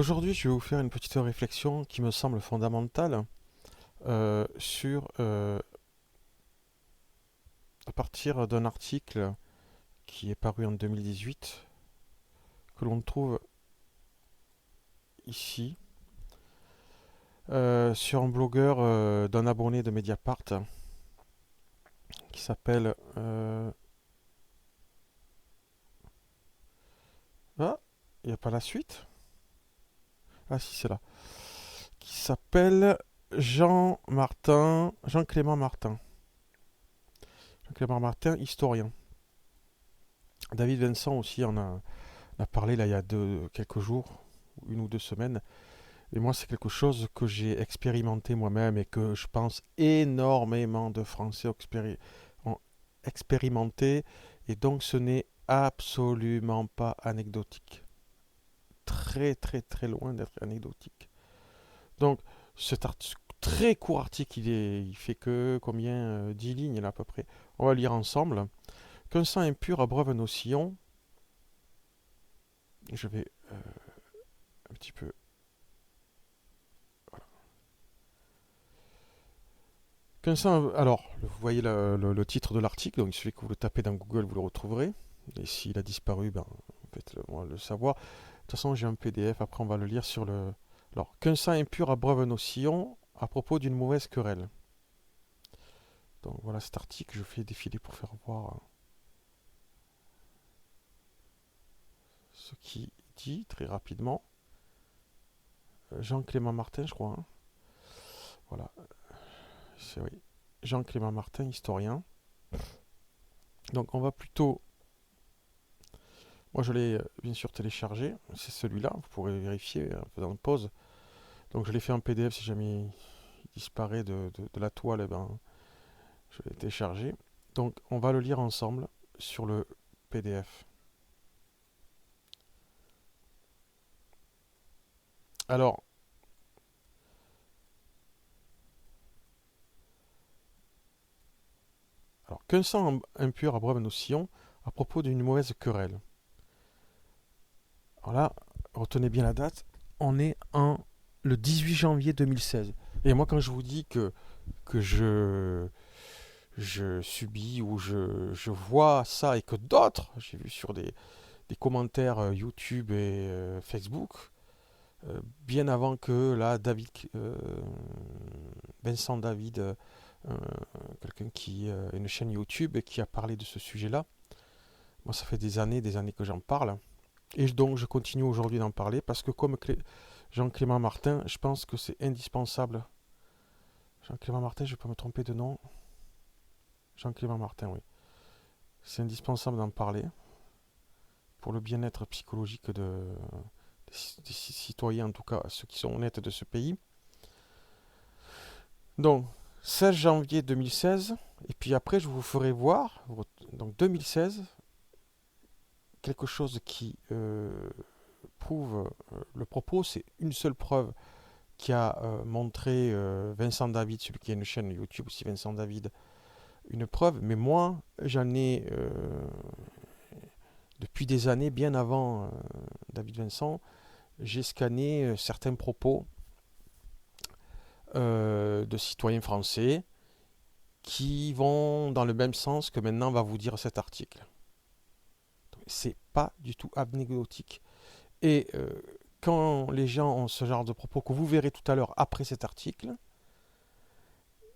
Aujourd'hui, je vais vous faire une petite réflexion qui me semble fondamentale à partir d'un article qui est paru en 2018, que l'on trouve ici, sur un blogueur d'un abonné de Mediapart qui s'appelle... Ah, il n'y a pas la suite? Ah si, c'est là. Qui s'appelle Jean-Clément Martin. Jean-Clément Martin, historien. David Vincent aussi en a parlé là il y a quelques jours, une ou deux semaines. Et moi, c'est quelque chose que j'ai expérimenté moi-même et que je pense énormément de Français ont expérimenté. Et donc, ce n'est absolument pas anecdotique. Très, très, très loin d'être anecdotique. Donc, très court article, il fait que combien 10 lignes là, à peu près. On va lire ensemble. Qu'un sang impur abreuve nos sillons. Je vais un petit peu. Alors, vous voyez le titre de l'article, donc il suffit que vous le tapez dans Google, vous le retrouverez. Et s'il a disparu, ben, faites-le moi le savoir. De toute façon, j'ai un PDF, après on va le lire sur le... Alors, qu'un sang impur abreuve nos sillons à propos d'une mauvaise querelle. Donc voilà cet article, je fais défiler pour faire voir ce qui dit très rapidement. Jean-Clément Martin, je crois, hein. Voilà, c'est oui. Jean-Clément Martin, historien. Donc on va plutôt... Moi je l'ai bien sûr téléchargé, c'est celui-là, vous pourrez vérifier en faisant une pause. Donc je l'ai fait en PDF si jamais il disparaît de la toile, eh ben, je l'ai téléchargé. Donc on va le lire ensemble sur le PDF. Alors, qu'un sang impur abreuve nos sillons à propos d'une mauvaise querelle. Alors là, retenez bien la date, on est le 18 janvier 2016. Et moi quand je vous dis que je subis ou je vois ça et que d'autres, j'ai vu sur des commentaires YouTube et Facebook, bien avant que là, Vincent David, quelqu'un qui a une chaîne YouTube et qui a parlé de ce sujet-là. Moi, ça fait des années que j'en parle. Et donc, je continue aujourd'hui d'en parler parce que comme Jean-Clément Martin, je pense que c'est indispensable. Jean-Clément Martin, je ne vais pas me tromper de nom. Jean-Clément Martin, oui. C'est indispensable d'en parler pour le bien-être psychologique des citoyens, en tout cas ceux qui sont honnêtes de ce pays. Donc, 16 janvier 2016, et puis après je vous ferai voir, donc 2016, quelque chose qui prouve le propos, c'est une seule preuve qui a montré Vincent David, celui qui a une chaîne YouTube aussi, Vincent David, une preuve, mais moi j'en ai depuis des années, bien avant David Vincent, j'ai scanné certains propos de citoyens français qui vont dans le même sens que maintenant va vous dire cet article. C'est pas du tout anecdotique. Et quand les gens ont ce genre de propos que vous verrez tout à l'heure après cet article,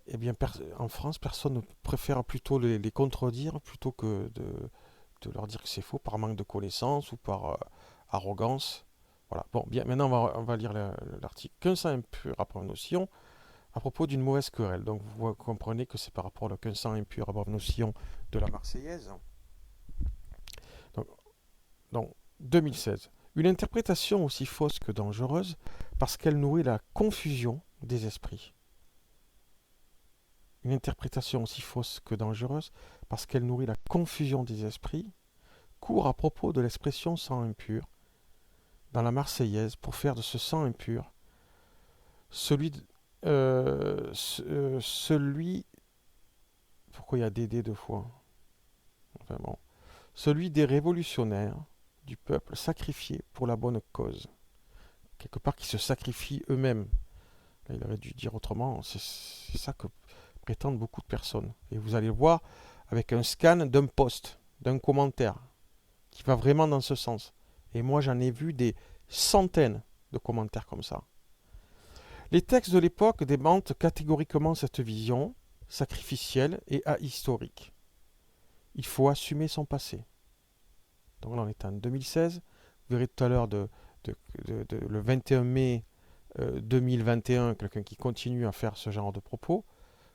eh bien en France, personne ne préfère plutôt les contredire plutôt que de leur dire que c'est faux par manque de connaissances ou par arrogance. Voilà. Bon, bien, maintenant on va lire l'article. Qu'un sang impur après notion à propos d'une mauvaise querelle. Donc vous comprenez que c'est par rapport à qu'un sang impur après notion de la Marseillaise. Donc, donc 2016. Une interprétation aussi fausse que dangereuse parce qu'elle nourrit la confusion des esprits. Une interprétation aussi fausse que dangereuse parce qu'elle nourrit la confusion des esprits court à propos de l'expression sang impur dans la Marseillaise pour faire de ce sang impur celui celui pourquoi il y a DD deux fois, enfin bon, celui des révolutionnaires du peuple sacrifié pour la bonne cause. quelque part qui se sacrifient eux-mêmes. Là, il aurait dû dire autrement, c'est ça que prétendent beaucoup de personnes. Et vous allez le voir avec un scan d'un post, d'un commentaire, qui va vraiment dans ce sens. Et moi, j'en ai vu des centaines de commentaires comme ça. Les textes de l'époque démentent catégoriquement cette vision sacrificielle et ahistorique. Il faut assumer son passé. Donc là, on est en 2016. Vous verrez tout à l'heure le 21 mai 2021, quelqu'un qui continue à faire ce genre de propos.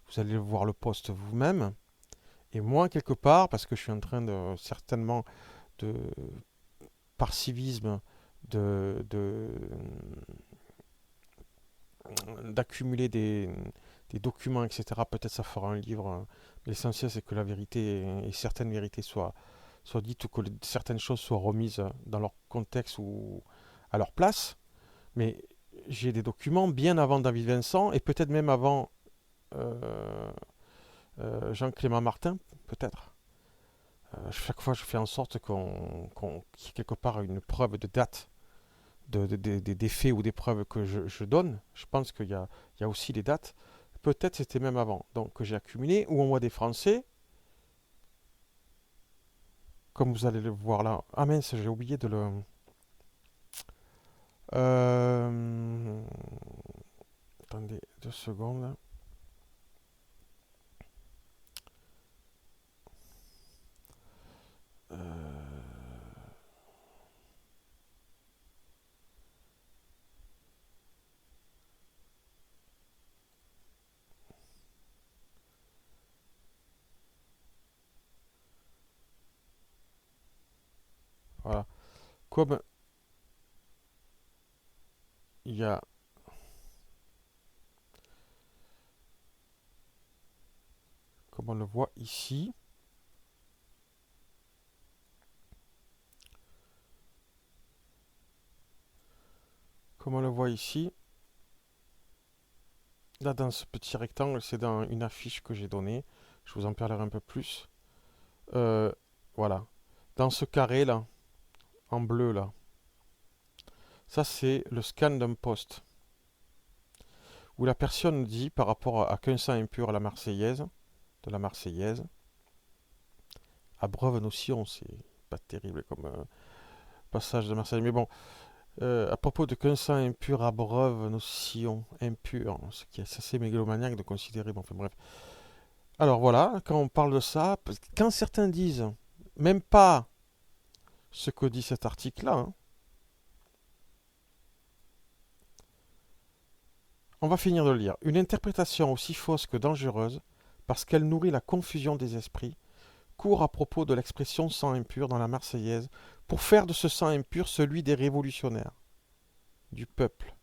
Vous allez voir le post vous-même. Et moi, quelque part, parce que je suis en train de certainement de par civisme d'accumuler des documents, etc. Peut-être ça fera un livre. Mais l'essentiel, c'est que la vérité et certaines vérités soient dites ou que certaines choses soient remises dans leur contexte ou à leur place. Mais j'ai des documents bien avant David Vincent et peut-être même avant euh, Jean-Clément Martin, peut-être. Chaque fois, je fais en sorte qu'il y ait quelque part une preuve de date des faits ou des preuves que je donne. Je pense qu'il y a aussi les dates. Peut-être c'était même avant. Donc, que j'ai accumulé. Ou on voit des Français, comme vous allez le voir là. Ah mince, j'ai oublié de le. Euh, Attendez 2 secondes. Voilà. Comme il y a. Comme on le voit ici. Comme on le voit ici. Là, dans ce petit rectangle, c'est dans une affiche que j'ai donnée. Je vous en parlerai un peu plus. Euh, voilà. Dans ce carré là, en bleu là, ça c'est le scan d'un poste où la personne dit par rapport à qu'un sang impur à la Marseillaise, de la Marseillaise, abreuve nos sillons, c'est pas terrible comme passage de Marseille, mais bon, à propos de qu'un sang impur abreuve nos sillons impurs, ce qui est assez mégalomaniaque de considérer, bon, enfin bref. Alors voilà, quand on parle de ça, quand certains disent, même pas ce que dit cet article-là, hein, on va finir de le lire. Une interprétation aussi fausse que dangereuse, parce qu'elle nourrit la confusion des esprits, court à propos de l'expression sang impur dans la Marseillaise, pour faire de ce sang impur celui des révolutionnaires, du peuple,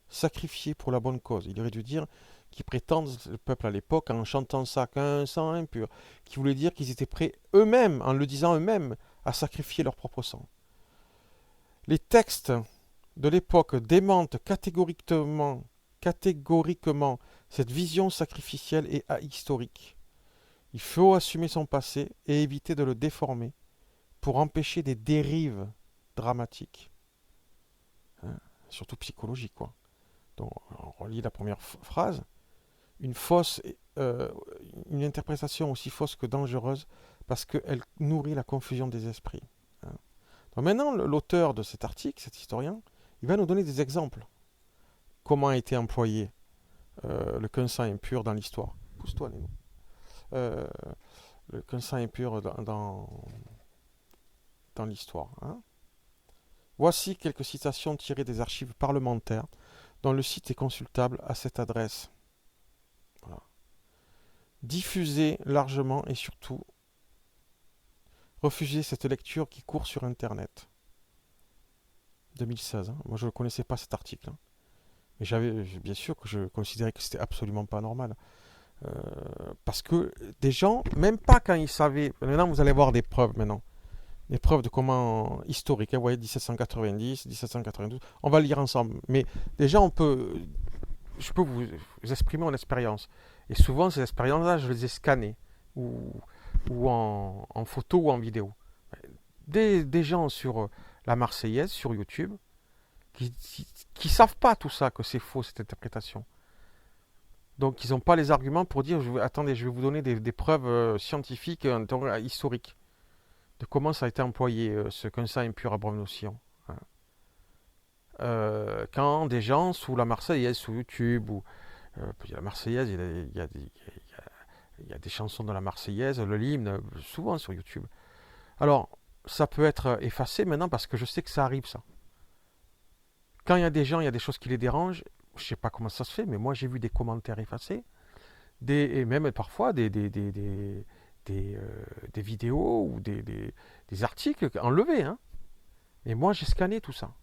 sacrifié pour la bonne cause. Il aurait dû dire qu'ils prétendent, le peuple à l'époque, en chantant ça, qu'un sang impur, qui voulait dire qu'ils étaient prêts eux-mêmes, en le disant eux-mêmes, à sacrifier leur propre sang. Les textes de l'époque démentent catégoriquement cette vision sacrificielle et ahistorique. Il faut assumer son passé et éviter de le déformer pour empêcher des dérives dramatiques, hein, surtout psychologiques, quoi. Donc, on relit la première phrase. Une fausse, euh, une interprétation aussi fausse que dangereuse parce qu'elle nourrit la confusion des esprits, hein. Donc maintenant, l'auteur de cet article, cet historien, il va nous donner des exemples. Comment a été employé le quinçant impur dans l'histoire. Pousse-toi, Léo. Euh, le quinçant impur dans l'histoire, hein. Voici quelques citations tirées des archives parlementaires dont le site est consultable à cette adresse. Voilà. Diffusez largement et surtout refusez cette lecture qui court sur Internet. 2016, hein. Moi je ne connaissais pas cet article, hein. Mais bien sûr que je considérais que c'était absolument pas normal. Euh, Parce que des gens, même pas quand ils savaient, maintenant vous allez voir des preuves maintenant, des preuves de comment historique, hein, vous voyez 1790, 1792, on va le lire ensemble. Mais déjà je peux vous exprimer mon expérience. Et souvent ces expériences-là, je les ai scannées ou en photo ou en vidéo. Des gens sur la Marseillaise, sur YouTube, qui savent pas tout ça, que c'est faux, cette interprétation. Donc ils n'ont pas les arguments pour dire, attendez, je vais vous donner des preuves scientifiques, historiques, de comment ça a été employé, ce qu'un sang impur à brève notion. Hein. Quand des gens sous la Marseillaise, sous YouTube, ou la Marseillaise, il y a des chansons de la Marseillaise, l'hymne, souvent sur YouTube. Alors, ça peut être effacé maintenant parce que je sais que ça arrive, ça. Quand il y a des gens, il y a des choses qui les dérangent, je ne sais pas comment ça se fait, mais moi j'ai vu des commentaires effacés, et même parfois des vidéos ou des articles enlevés. Hein. Et moi j'ai scanné tout ça.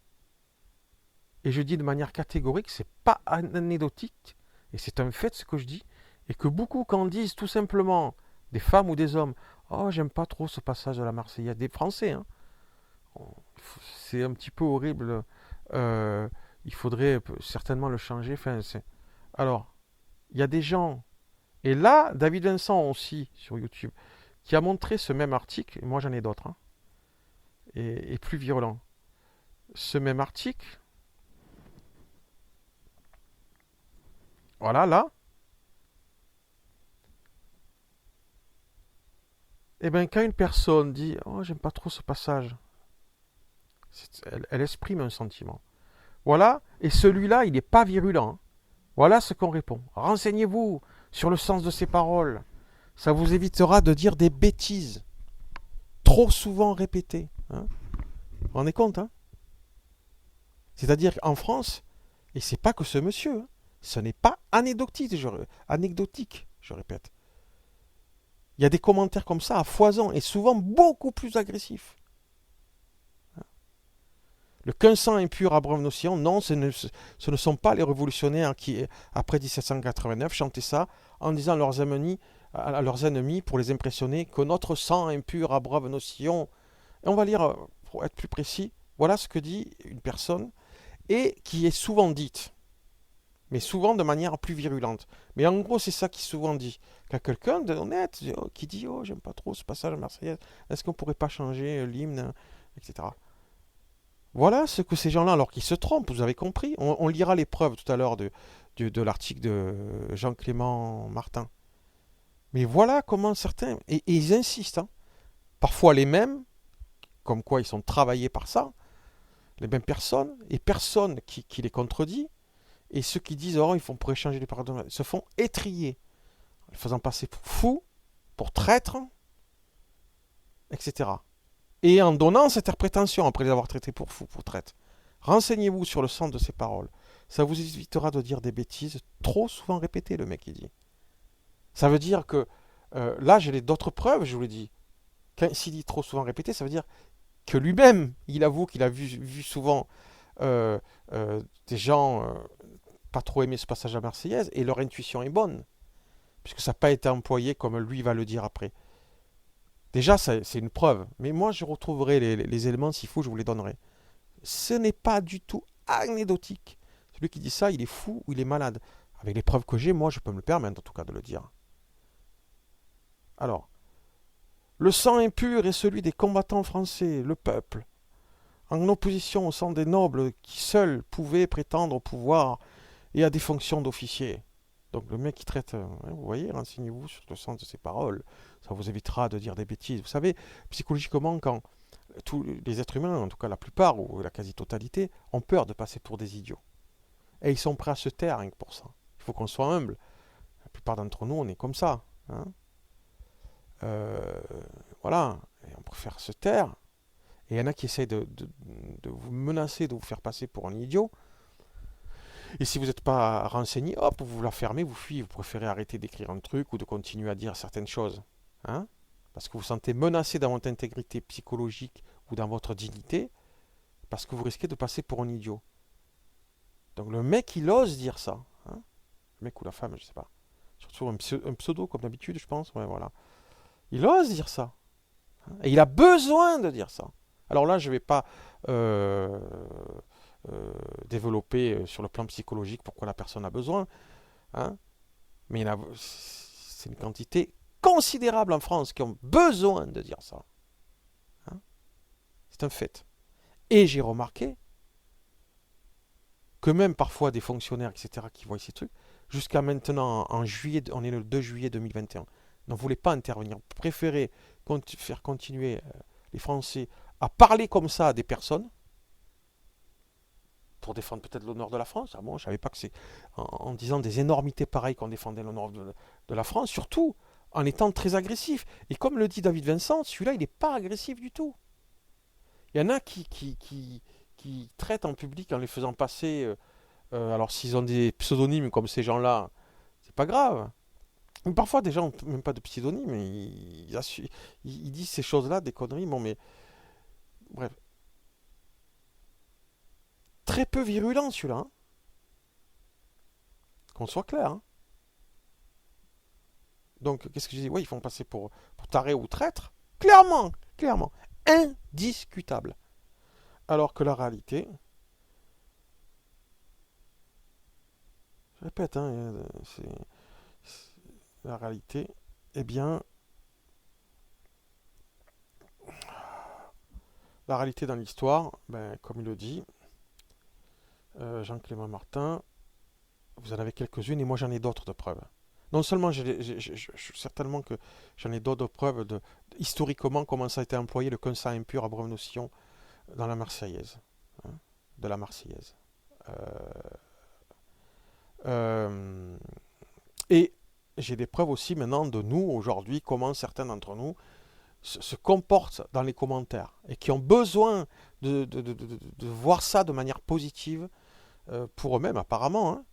Et je dis de manière catégorique, c'est pas anecdotique, et c'est un fait ce que je dis, et que beaucoup quand disent tout simplement, des femmes ou des hommes, oh j'aime pas trop ce passage de la Marseillaise, des Français, hein. C'est un petit peu horrible. Euh, il faudrait certainement le changer. Enfin, alors, il y a des gens, et là, David Vincent aussi sur YouTube, qui a montré ce même article, et moi j'en ai d'autres, hein, et plus virulent. Ce même article, voilà, là, et bien quand une personne dit, oh j'aime pas trop ce passage, elle exprime un sentiment. Voilà, et celui-là, il n'est pas virulent. Hein. Voilà ce qu'on répond. Renseignez-vous sur le sens de ces paroles. Ça vous évitera de dire des bêtises trop souvent répétées. Hein. Vous vous rendez compte, hein? C'est-à-dire qu'en France, et c'est pas que ce monsieur, hein, ce n'est pas anecdotique, je répète. Il y a des commentaires comme ça à foison et souvent beaucoup plus agressifs. Le qu'un sang impur à brève notion, non, ce ne sont pas les révolutionnaires qui, après 1789, chantaient ça en disant à leurs ennemis pour les impressionner que notre sang impur à brève notion. Et on va lire, pour être plus précis, voilà ce que dit une personne et qui est souvent dite, mais souvent de manière plus virulente. Mais en gros, c'est ça qui est souvent dit. Quand quelqu'un d'honnête qui dit oh, j'aime pas trop ce passage à Marseillaise, est-ce qu'on pourrait pas changer l'hymne, etc. Voilà ce que ces gens-là, alors qu'ils se trompent, vous avez compris. On lira les preuves tout à l'heure de l'article de Jean-Clément Martin. Mais voilà comment certains, et ils insistent, hein, parfois les mêmes, comme quoi ils sont travaillés par ça, les mêmes personnes, et personne qui les contredit, et ceux qui disent oh, ils pourraient changer les paradigmes, se font étrier, en les faisant passer pour fous, pour traîtres, etc. Et en donnant cette prétention, après les avoir traités pour fous, pour traîtres. Renseignez-vous sur le sens de ces paroles. Ça vous évitera de dire des bêtises trop souvent répétées, le mec il dit. Ça veut dire que, là j'ai d'autres preuves, je vous l'ai dit. S'il dit trop souvent répété, ça veut dire que lui-même, il avoue qu'il a vu souvent des gens pas trop aimer ce passage à Marseillaise, et leur intuition est bonne, puisque ça n'a pas été employé comme lui va le dire après. Déjà, c'est une preuve. Mais moi, je retrouverai les éléments, s'il faut, je vous les donnerai. Ce n'est pas du tout anecdotique. Celui qui dit ça, il est fou ou il est malade. Avec les preuves que j'ai, moi, je peux me le permettre, en tout cas, de le dire. Alors, le sang impur est celui des combattants français, le peuple, en opposition au sang des nobles qui seuls pouvaient prétendre au pouvoir et à des fonctions d'officiers. Donc le mec qui traite, vous voyez, renseignez-vous sur le sens de ses paroles. Ça vous évitera de dire des bêtises. Vous savez, psychologiquement, quand tous les êtres humains, en tout cas la plupart ou la quasi-totalité, ont peur de passer pour des idiots. Et ils sont prêts à se taire rien que pour ça. Il faut qu'on soit humble. La plupart d'entre nous, on est comme ça. Hein. Voilà. Et on préfère se taire. Et il y en a qui essayent de vous menacer, de vous faire passer pour un idiot. Et si vous n'êtes pas renseigné, hop, vous la fermez, vous fuyez. Vous préférez arrêter d'écrire un truc ou de continuer à dire certaines choses. Hein, parce que vous vous sentez menacé dans votre intégrité psychologique ou dans votre dignité, parce que vous risquez de passer pour un idiot. Donc le mec, il ose dire ça. Hein, le mec ou la femme, je ne sais pas. Surtout un pseudo, comme d'habitude, je pense. Ouais, voilà. Il ose dire ça. Hein, et il a besoin de dire ça. Alors là, je ne vais pas développer sur le plan psychologique pourquoi la personne a besoin. Hein, mais c'est une quantité considérable en France qui ont besoin de dire ça. Hein, c'est un fait. Et j'ai remarqué que même parfois des fonctionnaires, etc., qui voient ces trucs, jusqu'à maintenant, en juillet, on est le 2 juillet 2021, n'en voulaient pas intervenir. Vous préférez faire continuer les Français à parler comme ça à des personnes pour défendre peut-être l'honneur de la France. Ah bon, je savais pas que c'est en disant des énormités pareilles qu'on défendait l'honneur de la France, surtout en étant très agressif. Et comme le dit David Vincent, celui-là, il n'est pas agressif du tout. Il y en a qui traitent en public en les faisant passer. Alors s'ils ont des pseudonymes comme ces gens-là, c'est pas grave. Mais parfois, des gens n'ont même pas de pseudonyme, ils disent ces choses-là, des conneries. Bon, mais bref, très peu virulent celui-là, hein. Qu'on soit clair, hein. Donc, qu'est-ce que je dis? Oui, ils font passer pour taré ou traître. Clairement, clairement, indiscutable. Alors que la réalité, je répète, hein, la réalité, eh bien, la réalité dans l'histoire, ben, comme il le dit, Jean-Clément Martin, vous en avez quelques-unes et moi j'en ai d'autres de preuves. Non seulement certainement que j'en ai d'autres preuves historiquement comment ça a été employé le consent impur à Brave-Notion dans la Marseillaise, hein, de la Marseillaise. Euh, euh, et j'ai des preuves aussi maintenant de nous aujourd'hui, comment certains d'entre nous se comportent dans les commentaires et qui ont besoin de voir ça de manière positive pour eux-mêmes apparemment, hein,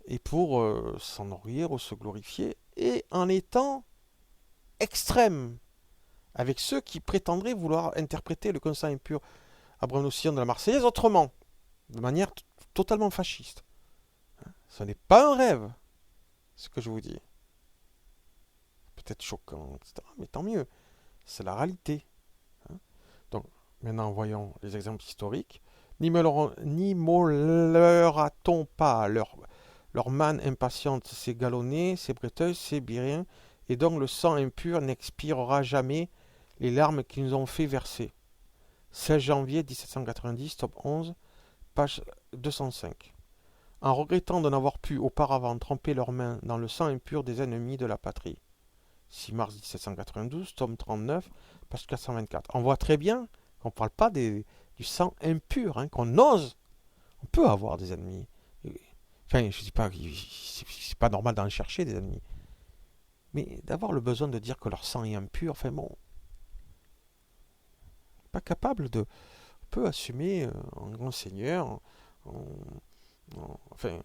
et pour s'enorgueillir ou se glorifier, et en étant extrême avec ceux qui prétendraient vouloir interpréter le consent impur abraham-nocien de la Marseillaise autrement, de manière totalement fasciste. Ce n'est pas un rêve, ce que je vous dis. Peut-être choquant, etc. Mais tant mieux, c'est la réalité, hein. Donc, maintenant, voyons les exemples historiques. N'immolera-t-on pas leur manne impatiente, ces galonnés, ces breteuils, ces biriens, et donc le sang impur n'expirera jamais les larmes qu'ils nous ont fait verser. 16 janvier 1790, tome 11, page 205. En regrettant de n'avoir pu auparavant tremper leurs mains dans le sang impur des ennemis de la patrie. 6 mars 1792, tome 39, page 424. On voit très bien qu'on ne parle pas du sang impur, hein, qu'on ose. On peut avoir des ennemis. Enfin, je ne dis pas que c'est pas normal d'en chercher des ennemis. Mais d'avoir le besoin de dire que leur sang est impur, enfin bon, pas capable de. On peut assumer en grand seigneur, enfin,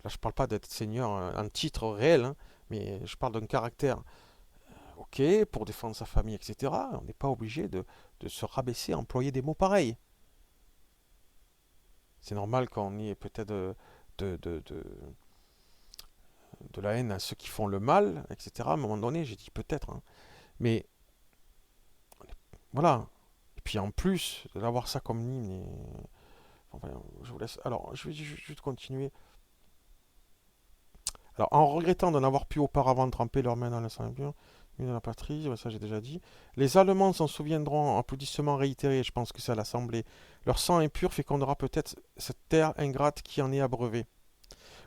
là je parle pas d'être seigneur en titre réel, hein, mais je parle d'un caractère, ok, pour défendre sa famille, etc. On n'est pas obligé de se rabaisser, employer des mots pareils. C'est normal qu'on ait peut-être de, de, de, de la haine à ceux qui font le mal, etc. À un moment donné, j'ai dit peut-être, hein. Mais voilà. Et puis en plus, d'avoir ça comme hymne, enfin, je vous laisse. Alors, je vais juste continuer. Alors, en regrettant de n'avoir pu auparavant tremper leurs mains dans le sang impur, de la patrie, ça j'ai déjà dit. Les Allemands s'en souviendront, applaudissements réitérés, je pense que c'est à l'Assemblée. Leur sang impur fécondera peut-être cette terre ingrate qui en est abreuvée.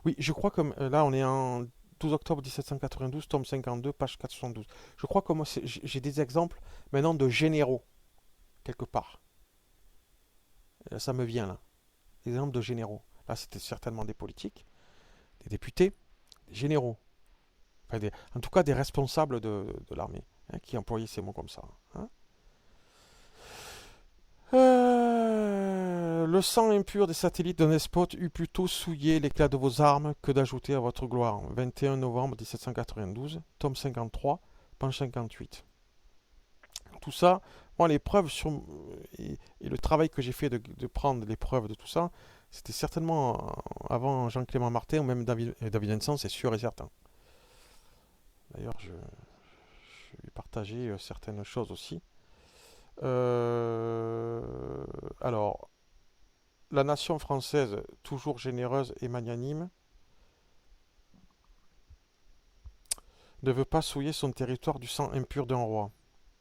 Oui, je crois que là, on est en 12 octobre 1792, tome 52, page 472. Je crois que moi, j'ai des exemples maintenant de généraux, quelque part. Ça me vient là. Des exemples de généraux. Là, c'était certainement des politiques, des députés, des généraux. Enfin, en tout cas, des responsables de l'armée, hein, qui employaient ces mots comme ça, hein. Le sang impur des satellites d'un despote eût plutôt souillé l'éclat de vos armes que d'ajouter à votre gloire. 21 novembre 1792, tome 53, page 58. Tout ça, moi, les preuves et le travail que j'ai fait de prendre les preuves de tout ça, c'était certainement avant Jean-Clément Martin ou même David Vincent, c'est sûr et certain. D'ailleurs, je vais partager certaines choses aussi. Alors, la nation française, toujours généreuse et magnanime, ne veut pas souiller son territoire du sang impur d'un roi.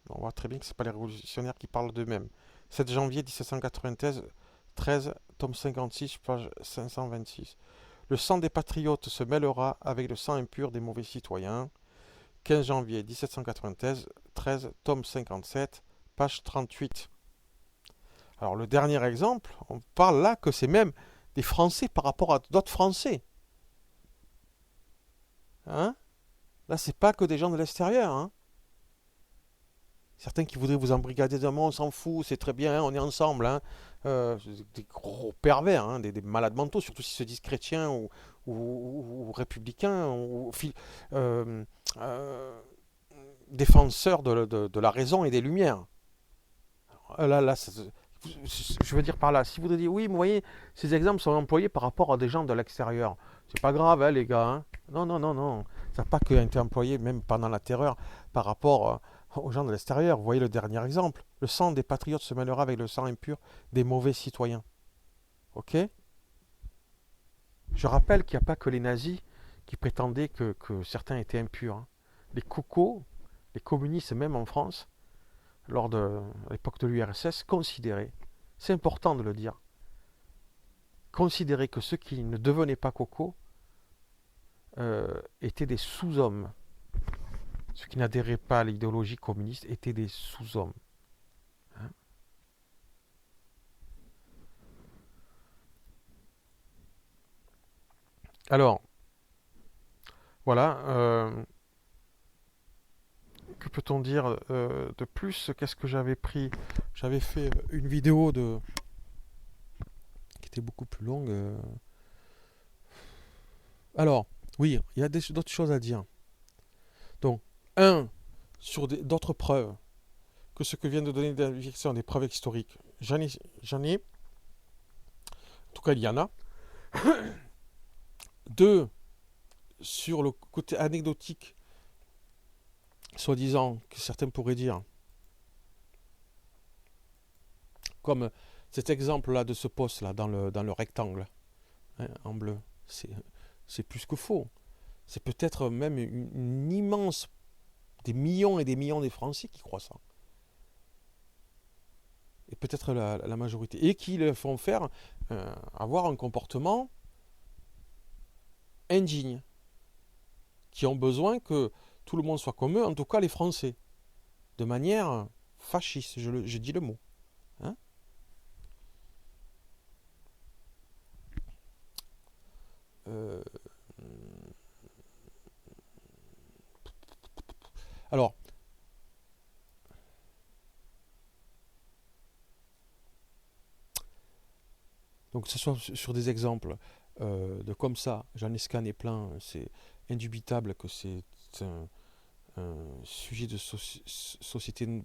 On voit très bien que ce pas les révolutionnaires qui parlent d'eux-mêmes. 7 janvier 1793, 13, tome 56, page 526. Le sang des patriotes se mêlera avec le sang impur des mauvais citoyens. 15 janvier 1793, 13, tome 57, page 38. Alors le dernier exemple, on parle là que c'est même des Français par rapport à d'autres Français. Hein? Là, c'est pas que des gens de l'extérieur. Hein? Certains qui voudraient vous embrigader d'un mot, on s'en fout, c'est très bien, hein, on est ensemble. Hein. Des gros pervers, hein, des malades mentaux, surtout s'ils se disent chrétiens ou républicains ou euh, euh, défenseurs de la raison et des lumières. Là, je veux dire par là, si vous dites oui, mais vous voyez, ces exemples sont employés par rapport à des gens de l'extérieur. C'est pas grave, hein, les gars. Hein. Non, non, non, non. Ça n'a pas que été employé, même pendant la terreur, par rapport aux gens de l'extérieur. Vous voyez le dernier exemple. Le sang des patriotes se mêlera avec le sang impur des mauvais citoyens. Ok? Je rappelle qu'il n'y a pas que les nazis qui prétendaient que certains étaient impurs. Hein. Les cocos, les communistes, même en France, lors de l'époque de l'URSS, considéraient, c'est important de le dire, considéraient que ceux qui ne devenaient pas cocos étaient des sous-hommes. Ceux qui n'adhéraient pas à l'idéologie communiste étaient des sous-hommes. Hein. Alors, voilà. Que peut-on dire de plus? Qu'est-ce que j'avais pris? J'avais fait une vidéo qui était beaucoup plus longue. Alors, oui, il y a d'autres choses à dire. Donc, sur d'autres preuves que ce que vient de donner David sont des preuves historiques. J'en ai, en tout cas, il y en a. Deux, sur le côté anecdotique, soi-disant, que certains pourraient dire, comme cet exemple-là de ce poste-là, dans le rectangle, hein, en bleu. C'est plus que faux. C'est peut-être même une immense, des millions et des millions de Français qui croient ça. Et peut-être la majorité. Et qui le font faire avoir un comportement indigne. Qui ont besoin que tout le monde soit comme eux, en tout cas les Français. De manière fasciste, je dis le mot. Hein. Alors, donc que ce soit sur des exemples de comme ça, j'en ai scanné plein, c'est indubitable que c'est un sujet de société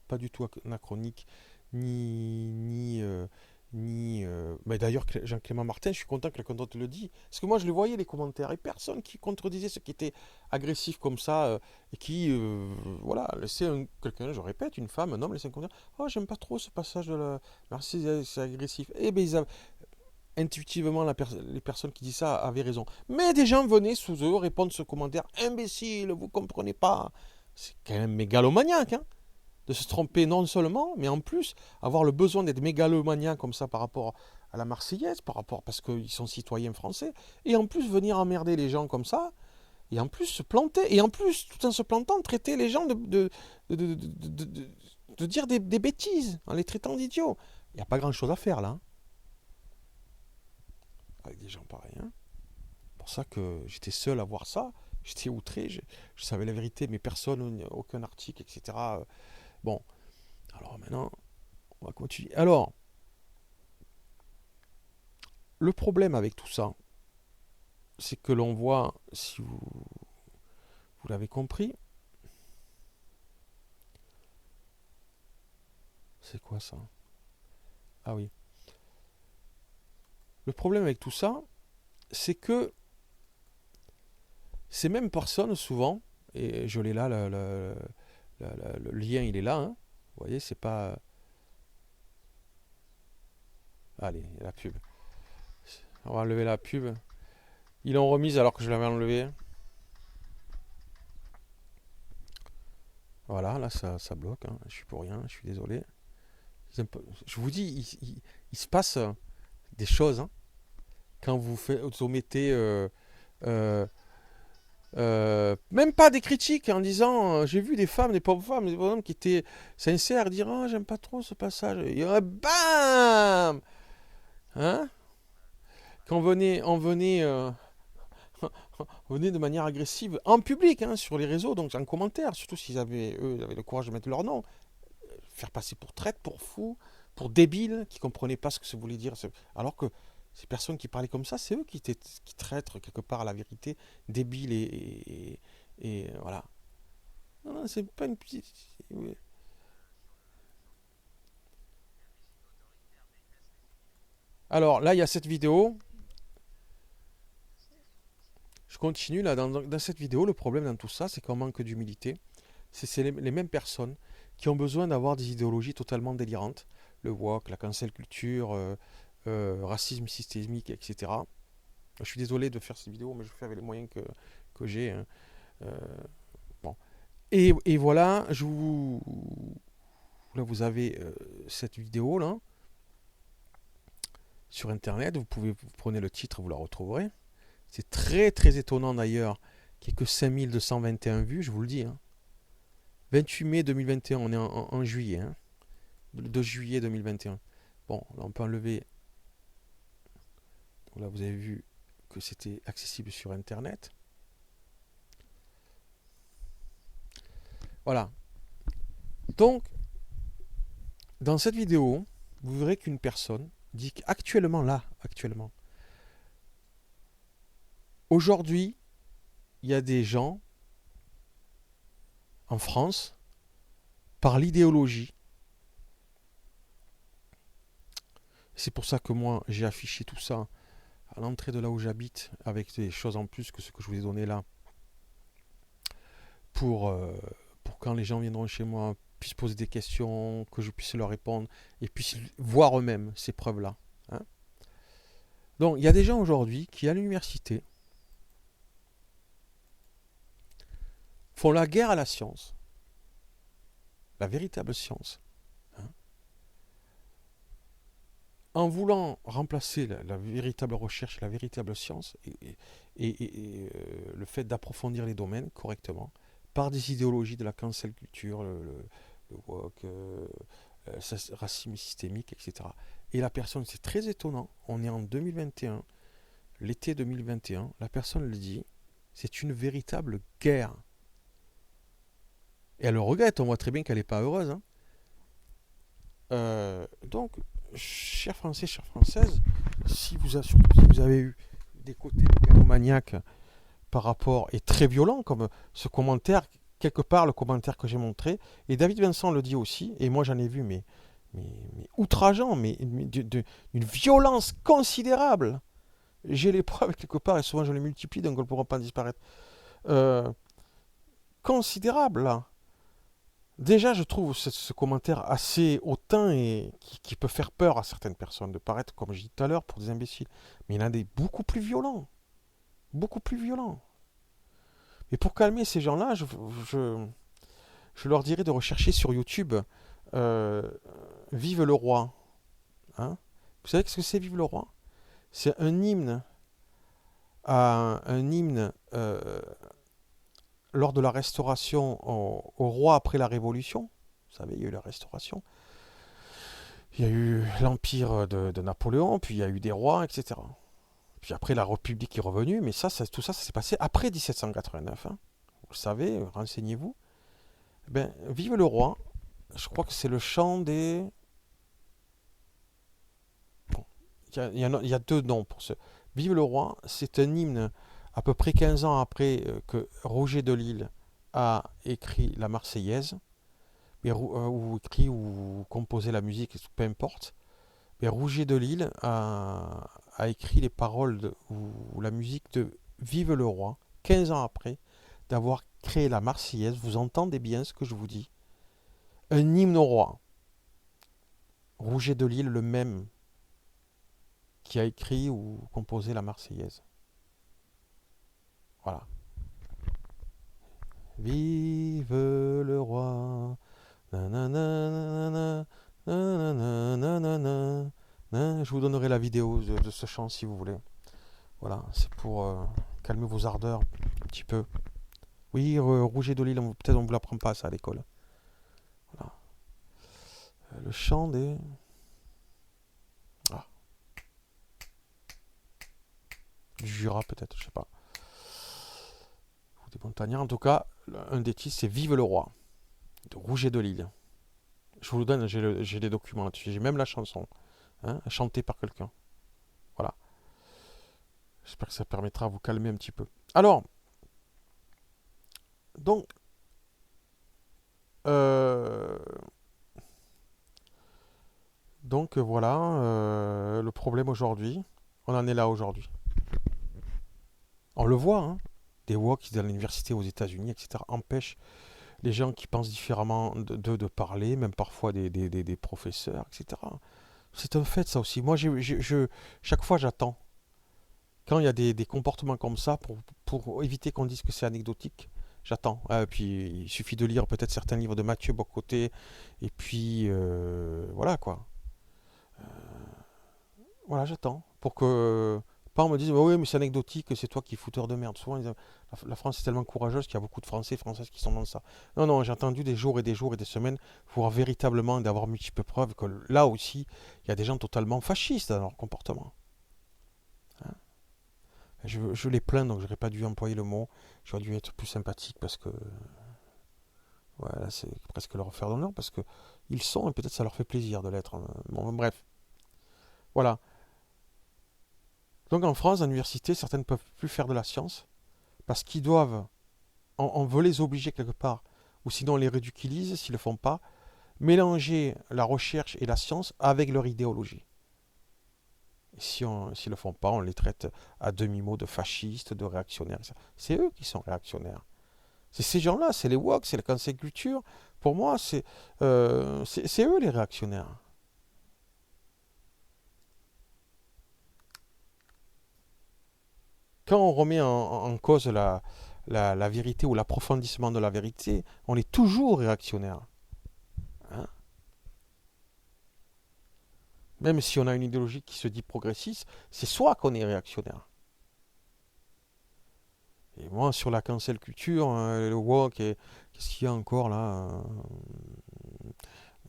pas du tout anachronique, ni mais d'ailleurs, Jean-Clément Martin, je suis content que la contente le dit. Parce que moi, je le voyais, les commentaires, et personne qui contredisait ce qui était agressif comme ça, et qui, voilà, laissait quelqu'un, je répète, une femme, un homme, laisser un commentaire. Oh, j'aime pas trop ce passage de la. Merci, c'est agressif. Eh bien, intuitivement, les personnes qui disent ça avaient raison. Mais des gens venaient sous eux répondre ce commentaire imbécile, vous comprenez pas. C'est quand même mégalomaniaque, hein, de se tromper non seulement, mais en plus, avoir le besoin d'être mégalomaniaque comme ça par rapport à la Marseillaise, parce qu'ils sont citoyens français, et en plus venir emmerder les gens comme ça, et en plus se planter, et en plus, tout en se plantant, traiter les gens de dire des bêtises, en les traitant d'idiots. Il n'y a pas grand-chose à faire là, hein, avec des gens pareils. Hein. C'est pour ça que j'étais seul à voir ça, j'étais outré, je savais la vérité, mais personne, aucun article, etc. Bon, alors maintenant, on va continuer. Alors, le problème avec tout ça, c'est que l'on voit, si vous l'avez compris, c'est quoi ça? Ah oui. Le problème avec tout ça, c'est que ces mêmes personnes, souvent, et je l'ai là, le lien il est là, hein, vous voyez, c'est pas. Allez, la pub. On va enlever la pub. Ils l'ont remise alors que je l'avais enlevée. Voilà, là ça bloque, hein. Je suis pour rien, je suis désolé. Je vous dis, il se passe des choses, hein, quand vous faites, vous mettez euh, même pas des critiques en disant j'ai vu des femmes, des pauvres femmes, des pauvres hommes qui étaient sincères, dire oh, j'aime pas trop ce passage. Et bam, hein, on venait de manière agressive en public, hein, sur les réseaux, donc en commentaire, surtout s'ils avaient, eux, avaient le courage de mettre leur nom, faire passer pour traître, pour fou, pour débile, qui comprenaient pas ce que ça voulait dire. Alors que ces personnes qui parlaient comme ça, c'est eux qui traitent quelque part à la vérité, débile et voilà. Non, non, c'est pas une petite. Alors là, il y a cette vidéo. Je continue là. Dans cette vidéo, le problème dans tout ça, c'est qu'on manque d'humilité. C'est les mêmes personnes qui ont besoin d'avoir des idéologies totalement délirantes. Le woke, la cancel culture, racisme systémique, etc. Je suis désolé de faire ces vidéos, mais je fais avec les moyens que j'ai, hein. Euh, bon. Et voilà, là vous avez cette vidéo là sur internet. Vous prenez le titre, vous la retrouverez. C'est très très étonnant d'ailleurs qu'il n'y ait que 5221 vues, je vous le dis, hein. 28 mai 2021, on est en juillet, hein. 2 juillet 2021. Bon, là on peut enlever. Là vous avez vu que c'était accessible sur internet. Voilà. Donc, dans cette vidéo, vous verrez qu'une personne dit qu'actuellement, là, actuellement, aujourd'hui, il y a des gens en France, par l'idéologie, c'est pour ça que moi j'ai affiché tout ça à l'entrée de là où j'habite, avec des choses en plus que ce que je vous ai donné là, pour, euh, pour quand les gens viendront chez moi, puissent poser des questions, que je puisse leur répondre, et puissent voir eux-mêmes ces preuves-là, hein. Donc il y a des gens aujourd'hui qui, à l'université, font la guerre à la science, la véritable science, hein, en voulant remplacer la véritable recherche, la véritable science, le fait d'approfondir les domaines correctement, par des idéologies de la cancel culture, le woke, racisme systémique, etc. Et la personne, c'est très étonnant, on est en 2021, l'été 2021, la personne le dit, c'est une véritable guerre. Et elle le regrette, on voit très bien qu'elle n'est pas heureuse, hein. Donc, chers Français, chères Françaises, surtout si vous avez eu des côtés mégalomaniaques par rapport, et très violents, comme ce commentaire, quelque part le commentaire que j'ai montré, et David Vincent le dit aussi, et moi j'en ai vu, mais outrageant, mais d'une violence considérable. J'ai les preuves quelque part, et souvent je les multiplie, donc elles ne pourront pas disparaître. Euh, Considérable, là. Déjà, je trouve ce commentaire assez hautain et qui peut faire peur à certaines personnes, de paraître, comme je disais tout à l'heure, pour des imbéciles. Mais il y en a des beaucoup plus violents. Beaucoup plus violents. Mais pour calmer ces gens-là, je, je leur dirais de rechercher sur YouTube euh, Vive le roi. Hein. Vous savez ce que c'est Vive le roi? C'est un hymne lors de la restauration au roi après la Révolution. Vous savez, il y a eu la restauration. Il y a eu l'empire de Napoléon, puis il y a eu des rois, etc. Puis après, la République est revenue, mais tout ça, ça s'est passé après 1789, hein. Vous le savez, renseignez-vous. Ben, Vive le roi, je crois que c'est le chant des... Bon, il y a deux noms pour ce. Vive le roi, c'est un hymne à peu près 15 ans après que Roger de Lille a écrit la Marseillaise, ou écrit ou composé la musique, peu importe. Mais Rouget de Lille a écrit les paroles ou la musique de Vive le roi, 15 ans après d'avoir créé la Marseillaise. Vous entendez bien ce que je vous dis. Un hymne au roi. Rouget de Lille, le même qui a écrit ou composé la Marseillaise. Voilà. Vive le roi. Nanana, nanana, nanana, nanana, Hein, je vous donnerai la vidéo de ce chant si vous voulez. Voilà, c'est pour calmer vos ardeurs un petit peu. Oui, Rouget de Lille, peut-être on ne vous l'apprend pas ça à l'école. Voilà. Le chant des... Ah, du Jura peut-être, je sais pas. Ou des montagnards. En tout cas, un des titres c'est Vive le roi, de Rouget de Lille. Je vous le donne, j'ai les documents là-dessus. J'ai même la chanson, hein, chantée par quelqu'un. Voilà. J'espère que ça permettra de vous calmer un petit peu. Alors, donc, euh, voilà, le problème aujourd'hui, on en est là aujourd'hui. On le voit, hein, des WOC dans l'université aux États-Unis, etc., empêchent les gens qui pensent différemment de parler, même parfois des professeurs, etc. C'est un fait, ça aussi. Moi, chaque fois, j'attends. Quand il y a des comportements comme ça, pour éviter qu'on dise que c'est anecdotique, j'attends. Puis, il suffit de lire peut-être certains livres de Mathieu Bocoté, et puis, voilà, quoi. Voilà, j'attends. Pour que pas on me dise, oh oui, mais c'est anecdotique, c'est toi qui es fouteur de merde. Souvent, la France est tellement courageuse qu'il y a beaucoup de Français et Françaises qui sont dans ça. Non, non, j'ai attendu des jours et des jours et des semaines pour véritablement d'avoir multiples preuves que là aussi, il y a des gens totalement fascistes dans leur comportement. Hein. Je les plains, donc j'aurais pas dû employer le mot. J'aurais dû être plus sympathique parce que, voilà, c'est presque leur faire d'honneur parce que ils sont et peut-être ça leur fait plaisir de l'être. Bon, bref, voilà. Donc en France, à l'université, certaines ne peuvent plus faire de la science parce qu'ils doivent, on veut les obliger quelque part, ou sinon on les ridiculise s'ils ne le font pas, mélanger la recherche et la science avec leur idéologie. Et si s'ils ne le font pas, on les traite à demi-mot de fascistes, de réactionnaires. C'est eux qui sont réactionnaires. C'est ces gens-là, c'est les woke, c'est la cancel culture. Pour moi, c'est eux les réactionnaires. Quand on remet en cause la vérité ou l'approfondissement de la vérité, on est toujours réactionnaire. Hein. Même si on a une idéologie qui se dit progressiste, c'est soit qu'on est réactionnaire. Et moi, sur la cancel culture, le woke, qu'est-ce qu'il y a encore là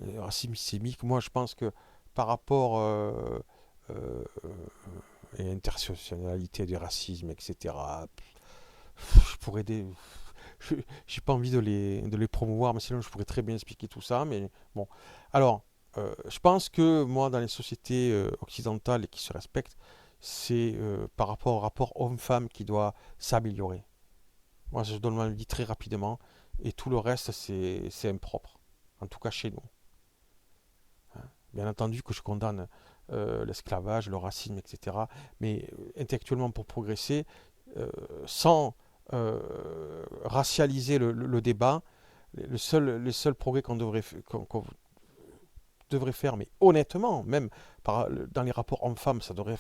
le racisme systémique, moi je pense que par rapport euh, à l'intersectionnalité du racisme, etc., je pourrais j'ai pas envie de les promouvoir, mais sinon je pourrais très bien expliquer tout ça. Mais bon, alors, je pense que moi, dans les sociétés occidentales et qui se respectent, c'est par rapport au rapport homme-femme qui doit s'améliorer. Moi, je donne mon avis très rapidement, et tout le reste, c'est impropre. En tout cas chez nous. Hein. Bien entendu que je condamne l'esclavage, le racisme, etc. Mais intellectuellement, pour progresser, sans racialiser le débat, les seuls progrès qu'on devrait faire, mais honnêtement, même dans les rapports hommes-femmes, ça devrait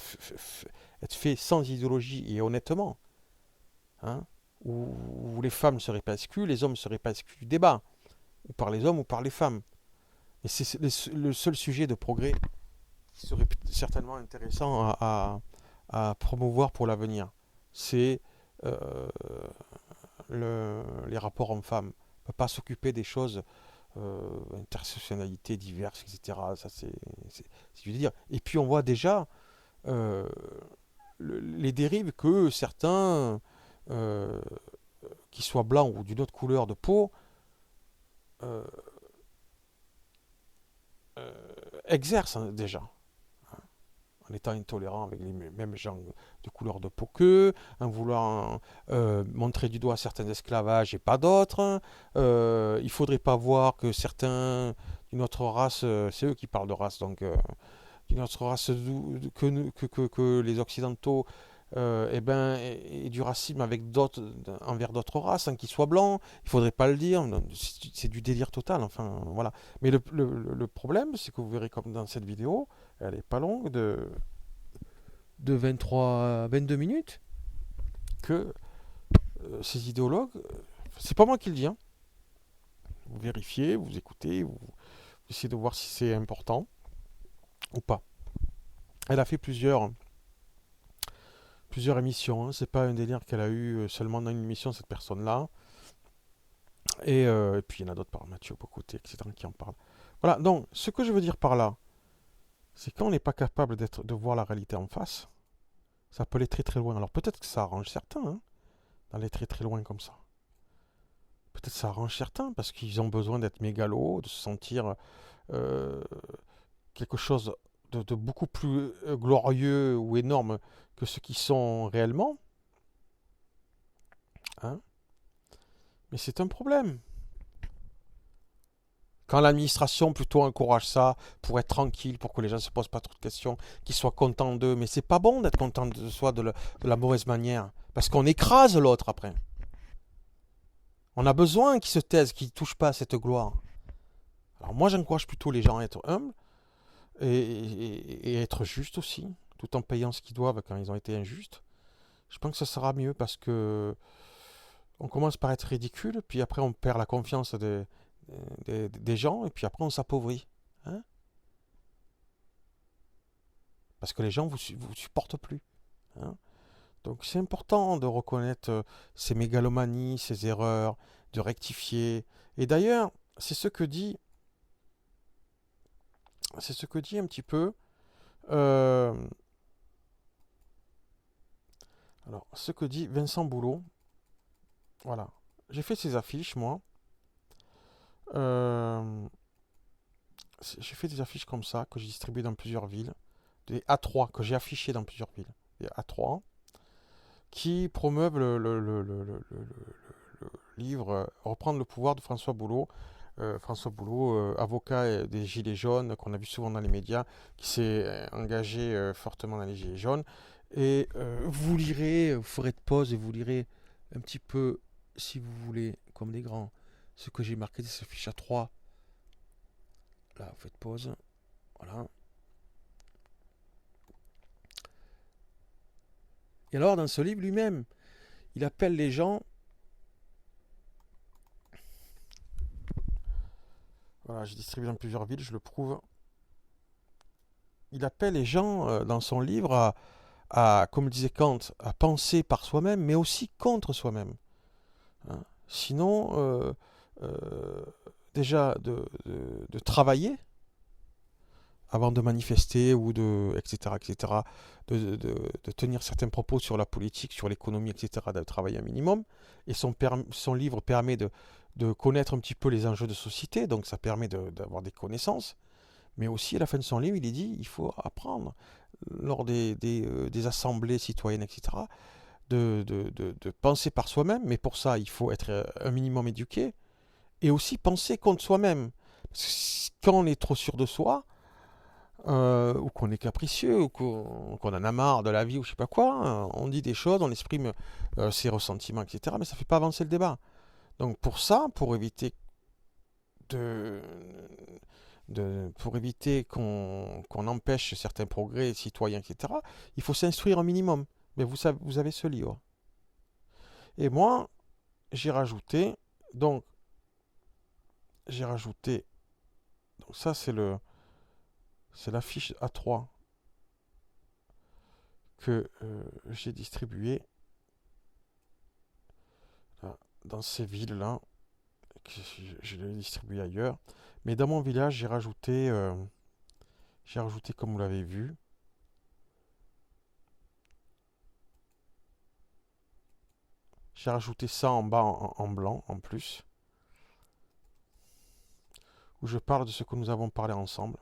être fait sans idéologie et honnêtement. Hein, où les femmes ne seraient pas exclues, les hommes ne seraient pas exclus du débat, ou par les hommes ou par les femmes. Et c'est le seul sujet de progrès qui serait certainement intéressant à promouvoir pour l'avenir. C'est euh, les rapports hommes-femmes. On ne peut pas s'occuper des choses, intersectionnalités diverses, etc. Ça, je veux dire. Et puis on voit déjà euh, les dérives que certains, euh, qui soient blancs ou d'une autre couleur de peau, euh, exercent déjà, en étant intolérant avec les mêmes gens de couleur de peau qu'eux, en voulant montrer du doigt certains esclavages et pas d'autres. Il ne faudrait pas voir que certains d'une autre race, c'est eux qui parlent de race, donc d'une autre race que les Occidentaux, et du racisme avec envers d'autres races, hein, qui soient blancs, il faudrait pas le dire, c'est du délire total, enfin voilà. Mais le problème, c'est que vous verrez comme dans cette vidéo, elle est pas longue, de 23 à 22 minutes, que ces idéologues, c'est pas moi qui le dis, hein. Vous vérifiez, vous écoutez, vous essayez de voir si c'est important ou pas. Elle a fait plusieurs émissions, hein. C'est pas un délire qu'elle a eu seulement dans une émission, cette personne-là. Et puis il y en a d'autres par Mathieu Bocoté, etc., qui en parlent. Voilà, donc ce que je veux dire par là, c'est quand on n'est pas capable de voir la réalité en face, ça peut aller très très loin. Alors peut-être que ça arrange certains, hein, d'aller très très loin comme ça. Peut-être que ça arrange certains parce qu'ils ont besoin d'être mégalos, de se sentir euh, quelque chose de beaucoup plus glorieux ou énorme que ce qu'ils sont réellement, hein. Mais c'est un problème. Quand l'administration plutôt encourage ça pour être tranquille, pour que les gens ne se posent pas trop de questions, qu'ils soient contents d'eux, mais c'est pas bon d'être content de soi de la mauvaise manière, parce qu'on écrase l'autre après. On a besoin qu'ils se taisent, qu'ils ne touchent pas à cette gloire. Alors moi j'encourage plutôt les gens à être humbles et être justes aussi, tout en payant ce qu'ils doivent quand ils ont été injustes. Je pense que ça sera mieux parce que on commence par être ridicule, puis après on perd la confiance des gens, et puis après on s'appauvrit, hein, parce que les gens vous supportent plus, hein. Donc c'est important de reconnaître ses mégalomanies, ses erreurs, de rectifier. Et d'ailleurs, c'est ce que dit un petit peu. euh, alors, ce que dit Vincent Boulot. Voilà, j'ai fait ces affiches moi. Euh, j'ai fait des affiches comme ça que j'ai distribuées dans plusieurs villes, des A3 que j'ai affichées dans plusieurs villes, des A3 qui promeuvent le livre Reprendre le pouvoir de François Boulot. François Boulot, avocat des Gilets jaunes, qu'on a vu souvent dans les médias, qui s'est engagé fortement dans les Gilets jaunes. Et vous lirez, vous ferez de pause et vous lirez un petit peu, si vous voulez, comme des grands, ce que j'ai marqué de ce fiche A3. Là, vous faites pause. Voilà. Et alors, dans ce livre lui-même, il appelle les gens. Voilà, j'ai distribué dans plusieurs villes, je le prouve. Il appelle les gens dans son livre comme disait Kant, à penser par soi-même, mais aussi contre soi-même, hein. Sinon, euh, déjà de travailler avant de manifester ou etc., etc., de tenir certains propos sur la politique, sur l'économie, etc., de travailler un minimum. Et son livre permet de connaître un petit peu les enjeux de société, donc ça permet d'avoir des connaissances. Mais aussi, à la fin de son livre, il est dit il faut apprendre, lors des assemblées citoyennes, etc., de penser par soi-même. Mais pour ça, il faut être un minimum éduqué et aussi penser contre soi-même. Parce que quand on est trop sûr de soi, ou qu'on est capricieux, ou qu'on en a marre de la vie, ou je sais pas quoi, on dit des choses, on exprime ses ressentiments, etc., mais ça ne fait pas avancer le débat. Donc pour ça, de, pour éviter qu'on empêche certains progrès citoyens, etc., il faut s'instruire un minimum. Mais vous avez ce livre. Et moi, j'ai rajouté, donc, j'ai rajouté, donc ça c'est la fiche A3 que j'ai distribuée là, dans ces villes-là, que je l'ai distribuée ailleurs. Mais dans mon village, j'ai rajouté comme vous l'avez vu, j'ai rajouté ça en bas en blanc en plus, où je parle de ce que nous avons parlé ensemble.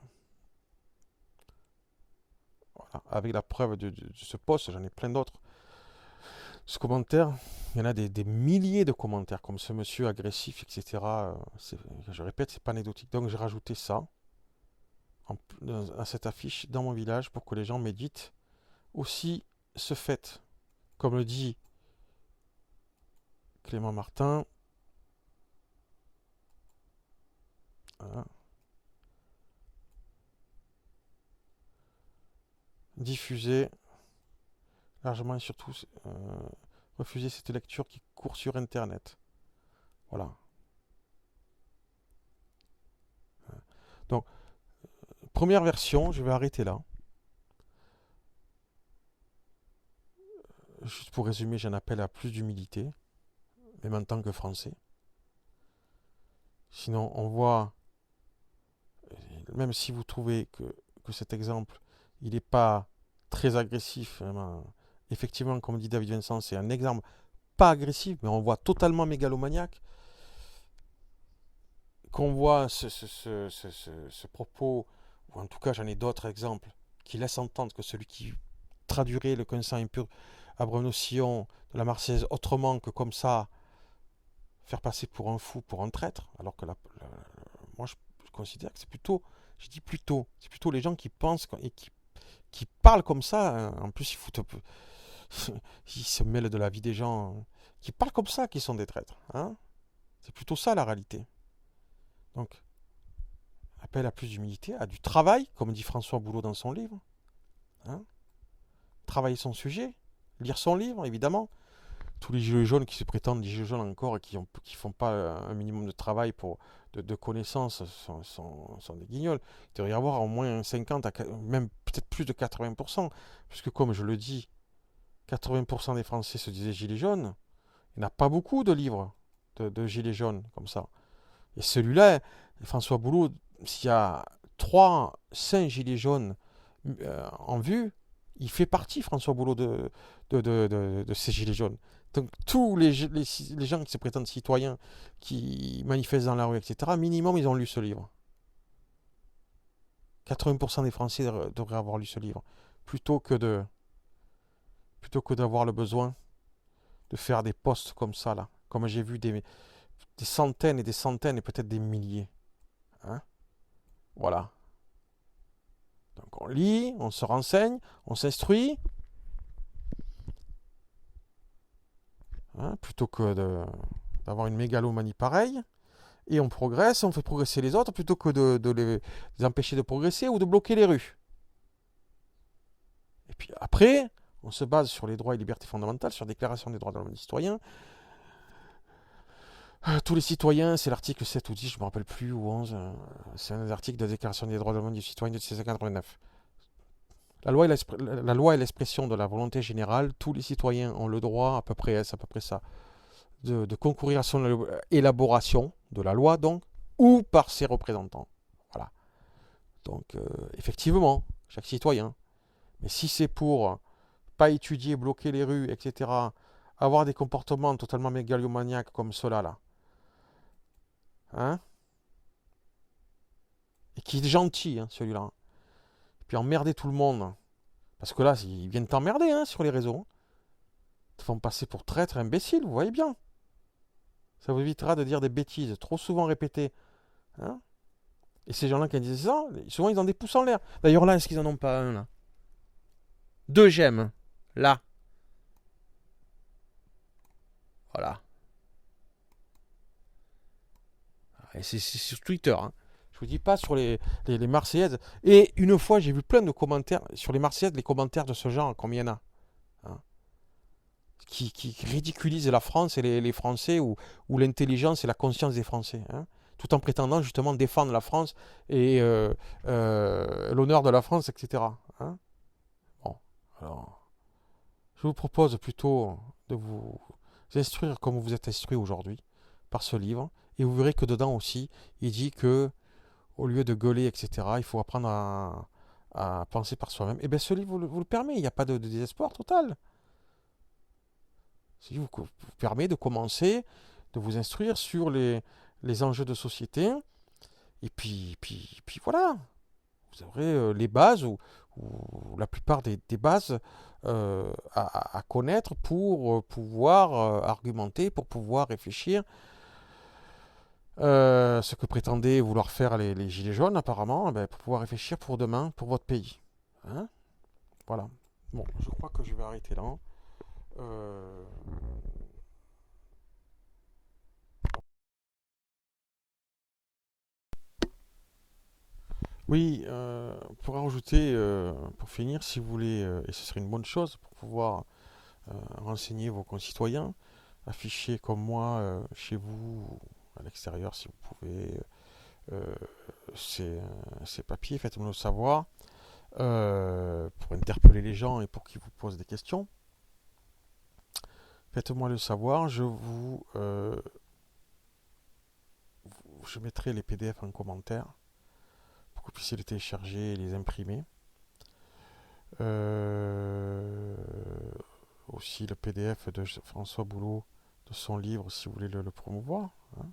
Voilà, avec la preuve de ce post, j'en ai plein d'autres. Ce commentaire, il y en a des milliers de commentaires comme ce monsieur agressif, etc. Je répète, c'est pas anecdotique. Donc j'ai rajouté ça à cette affiche dans mon village pour que les gens méditent. Aussi, ce fait, comme le dit Clément Martin, hein, diffuser largement et surtout refuser cette lecture qui court sur Internet. Voilà. Donc, première version, je vais arrêter là. juste pour résumer, j'en appelle à plus d'humilité, même en tant que Français. Sinon, on voit, même si vous trouvez que cet exemple, il n'est pas très agressif, vraiment, effectivement, comme dit David Vincent, c'est un exemple pas agressif, mais on voit totalement mégalomaniaque, qu'on voit ce propos, ou en tout cas j'en ai d'autres exemples, qui laissent entendre que celui qui traduirait le consent impur à Bruno-Sillon de la Marseillaise autrement que comme ça, faire passer pour un fou, pour un traître, alors que moi je considère que c'est plutôt, je dis plutôt, c'est plutôt les gens qui pensent et qui parlent comme ça, hein. En plus ils foutent un peu, ils se mêlent de la vie des gens, hein, qui parlent comme ça, qui sont des traîtres, hein. C'est plutôt ça la réalité. Donc, appel à plus d'humilité, à du travail, comme dit François Boulot dans son livre, hein. Travailler son sujet, lire son livre, évidemment. Tous les gilets jaunes qui se prétendent des gilets jaunes encore et qui font pas un minimum de travail de connaissances sont des guignols. Il devrait y avoir au moins 50, même peut-être plus de 80%, puisque comme je le dis, 80% des Français se disaient gilets jaunes. Il n'y en a pas beaucoup de livres de gilets jaunes comme ça. Et celui-là, François Boulot, s'il y a 3, 5 gilets jaunes en vue, il fait partie, François Boulot, de ces gilets jaunes. Donc tous les gens qui se prétendent citoyens, qui manifestent dans la rue, etc., minimum, ils ont lu ce livre. 80% des Français devraient avoir lu ce livre, plutôt que d'avoir le besoin de faire des posts comme ça, là. Comme j'ai vu des centaines et des centaines et peut-être des milliers. Hein. Voilà. Donc on lit, on se renseigne, on s'instruit, hein, plutôt que d'avoir une mégalomanie pareille. Et on progresse, on fait progresser les autres, plutôt que de les empêcher de progresser ou de bloquer les rues. Et puis après, on se base sur les droits et libertés fondamentales, sur la Déclaration des droits de l'homme et des citoyens. Tous les citoyens, c'est l'article 7 ou 10, je ne me rappelle plus, ou 11. C'est un des articles de la Déclaration des droits de l'homme et des citoyens de 1789. La loi est l'expression de la volonté générale. Tous les citoyens ont le droit, à peu près ça, de concourir à son élaboration de la loi, donc, ou par ses représentants. Voilà. Donc, effectivement, chaque citoyen. Mais si c'est pour pas étudier, bloquer les rues, etc., avoir des comportements totalement mégalomaniaques comme cela, là, hein, et qui est gentil, hein, celui-là, et puis emmerder tout le monde, parce que là, ils viennent t'emmerder, hein, sur les réseaux. Ils te font passer pour traître, imbécile, vous voyez bien. Ça vous évitera de dire des bêtises trop souvent répétées, hein. Et ces gens-là qui disent ça, souvent ils ont des pouces en l'air. D'ailleurs là, est-ce qu'ils en ont pas un là? 2 j'aime, là. Voilà. Et c'est sur Twitter, hein. Je vous dis pas sur les Marseillaises. Et une fois, j'ai vu plein de commentaires sur les Marseillaises, les commentaires de ce genre, combien il y en a, hein, qui ridiculisent la France et les Français ou l'intelligence et la conscience des Français, hein, tout en prétendant justement défendre la France et l'honneur de la France, etc. Hein. Bon, alors, je vous propose plutôt de vous instruire comme vous êtes instruit aujourd'hui par ce livre, et vous verrez que dedans aussi, il dit que au lieu de gueuler, etc., il faut apprendre à penser par soi-même. Et bien ce livre vous le permet, il n'y a pas de désespoir total. Ce livre vous permet de commencer, de vous instruire sur les enjeux de société, et puis voilà, vous aurez les bases ou la plupart des bases à connaître pour pouvoir argumenter, pour pouvoir réfléchir. Ce que prétendaient vouloir faire les Gilets jaunes, apparemment, ben, pour pouvoir réfléchir pour demain, pour votre pays. Hein. Voilà. Bon, je crois que je vais arrêter là. Euh, Oui, pour rajouter, pour finir, si vous voulez, et ce serait une bonne chose pour pouvoir renseigner vos concitoyens, afficher comme moi chez vous, à l'extérieur, si vous pouvez, euh, ces, ces papiers, faites-moi le savoir, pour interpeller les gens et pour qu'ils vous posent des questions. Faites-moi le savoir. Je mettrai les PDF en commentaire pour que vous puissiez les télécharger et les imprimer. Euh, Aussi le PDF de François Boulot de son livre si vous voulez le promouvoir, hein.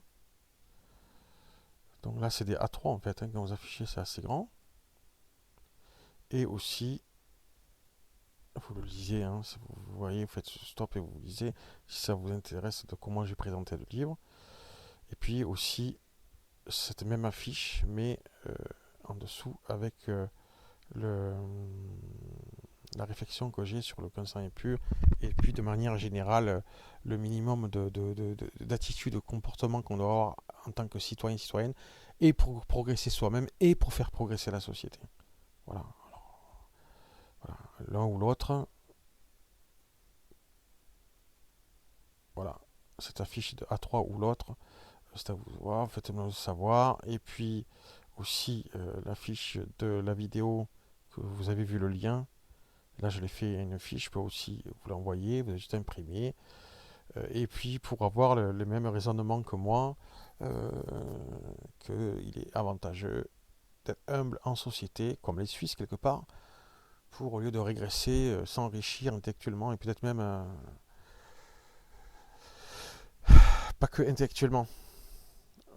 Donc là c'est des A3 en fait, hein, quand vous affichez c'est assez grand. Et aussi, vous le lisez, hein, si vous voyez, vous faites stop et vous lisez si ça vous intéresse de comment j'ai présenté le livre. Et puis aussi cette même affiche mais en dessous avec le, la réflexion que j'ai sur le consent impur et puis de manière générale le minimum d'attitude, de comportement qu'on doit avoir en tant que citoyen, citoyenne et pour progresser soi-même et pour faire progresser la société. Voilà, voilà. L'un ou l'autre, voilà, cette affiche de A3 ou l'autre, c'est à vous de voir, faites-moi le savoir. Et puis aussi l'affiche de la vidéo que vous avez vu le lien. Là, je l'ai fait une fiche, je peux aussi vous l'envoyer, vous avez juste imprimé. Et puis, pour avoir le même raisonnement que moi, qu'il est avantageux d'être humble en société, comme les Suisses quelque part, pour au lieu de régresser, s'enrichir intellectuellement et peut-être même, pas que intellectuellement.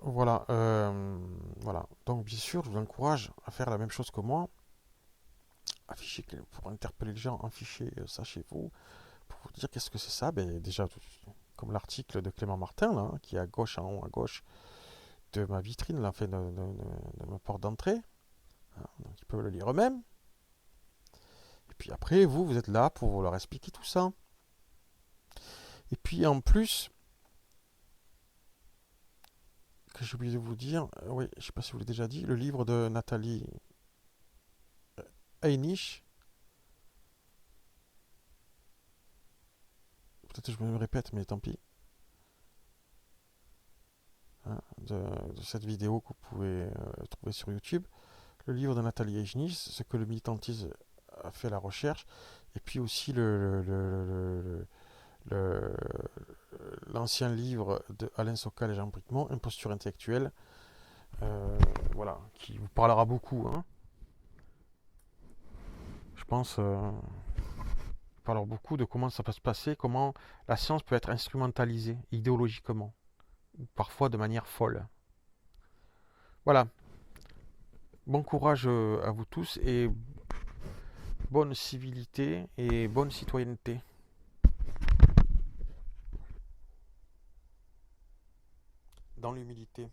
Voilà, voilà. Donc, bien sûr, je vous encourage à faire la même chose que moi. Afficher, pour interpeller les gens, affichez ça chez vous. Pour vous dire qu'est-ce que c'est ça, ben, déjà, comme l'article de Clément Martin, là, hein, qui est à gauche, en haut à gauche de ma vitrine, là, fait de ma porte d'entrée. Hein, donc ils peuvent le lire eux-mêmes. Et puis après, vous êtes là pour leur expliquer tout ça. Et puis en plus, que j'ai oublié de vous dire, oui, je ne sais pas si vous l'avez déjà dit, le livre de Nathalie Heinisch, peut-être que je me répète, mais tant pis, hein, de cette vidéo que vous pouvez trouver sur YouTube. Le livre de Nathalie Heinisch, ce que le militantisme a fait la recherche, et puis aussi l'ancien livre de Alain Sokal et Jean Bricmont, Imposture intellectuelle, voilà, qui vous parlera beaucoup, hein. Je pense, parlera beaucoup de comment ça peut se passer, comment la science peut être instrumentalisée idéologiquement, ou parfois de manière folle. Voilà, bon courage à vous tous et bonne civilité et bonne citoyenneté. Dans l'humilité,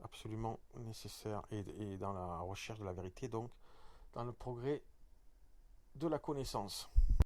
absolument nécessaire, et dans la recherche de la vérité, donc dans le progrès de la connaissance.